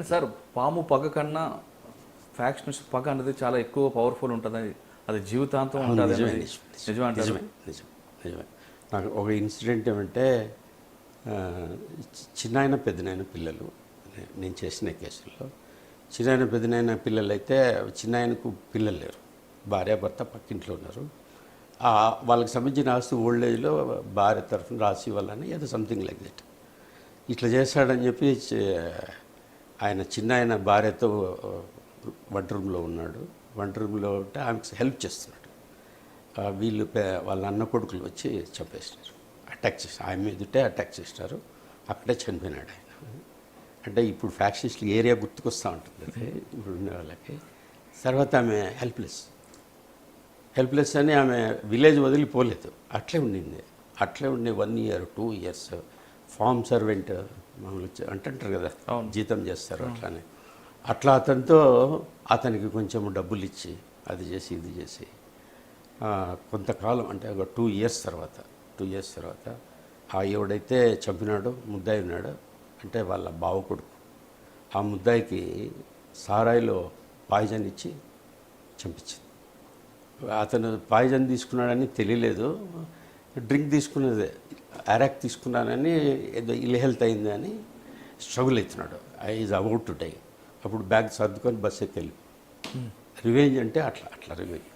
అంటే సార్ పాము పగ కన్నా ఫ్యాక్షనిస్ట్ పగ అనేది చాలా ఎక్కువ పవర్ఫుల్ ఉంటుంది, అది జీవితాంతం ఉంటుంది. నిజమే అంటారు? నిజమే. నాకు ఒక ఇన్సిడెంట్ ఏమంటే చిన్నాయన పెద్దనాయన పిల్లలు, నేను చేసిన కేసుల్లో చిన్నాయన పెద్దనాయన పిల్లలు అయితే, చిన్నాయనకు పిల్లలు లేరు, భార్యాభర్త పక్కింట్లో ఉన్నారు. వాళ్ళకి సంబంధించిన ఆస్తి ఓల్డ్ ఏజ్లో భార్య తరఫున రాసి ఇవ్వాలని ఏదో సంథింగ్ లైక్ దట్. ఇట్లా చేస్తాడని చెప్పి ఆయన చిన్నాయన భార్యతో వంట రూమ్లో ఉన్నాడు. వంట రూమ్లో ఉంటే ఆమెకు హెల్ప్ చేస్తున్నాడు. వీళ్ళు వాళ్ళ అన్న కొడుకులు వచ్చి చంపేసినారు, అటాక్ చేస్తారు, ఆమె ఎదుటే అటాక్ చేసినారు. అక్కడే చనిపోయినాడు ఆయన. అంటే ఇప్పుడు ఫ్యాక్షనిస్టులు ఏరియా గుర్తుకొస్తూ ఉంటుంది అది ఇప్పుడు ఉండే వాళ్ళకి. తర్వాత ఆమె హెల్ప్లెస్ అని ఆమె విలేజ్ వదిలిపోలేదు, అట్లే ఉండింది. అట్లే ఉండి 1 year 2 years ఫార్మ్ సర్వెంట్ మామూలు అంటుంటారు కదా, జీతం చేస్తారు అట్లానే. అట్లా అతనికి కొంచెం డబ్బులు ఇచ్చి అది చేసి ఇది చేసి కొంతకాలం అంటే ఒక 2 years తర్వాత ఎవడైతే చంపినాడో ముద్దాయి ఉన్నాడో అంటే వాళ్ళ బావ కొడుకు, ఆ ముద్దాయికి సారాయిలో పాయిజన్ ఇచ్చి చంపించింది. అతను పాయిజన్ తీసుకున్నాడని తెలియలేదు, డ్రింక్ తీసుకున్నదే, అరాక్ తీసుకున్నానని ఏదో ఇల్ హెల్త్ అయిందని స్ట్రగుల్ అవుతున్నాడు. Is about to die. అప్పుడు బ్యాగ్ సర్దుకొని బస్ ఎక్కి వెళ్ళి రివెంజ్ అంటే అట్లా రివెంజ్.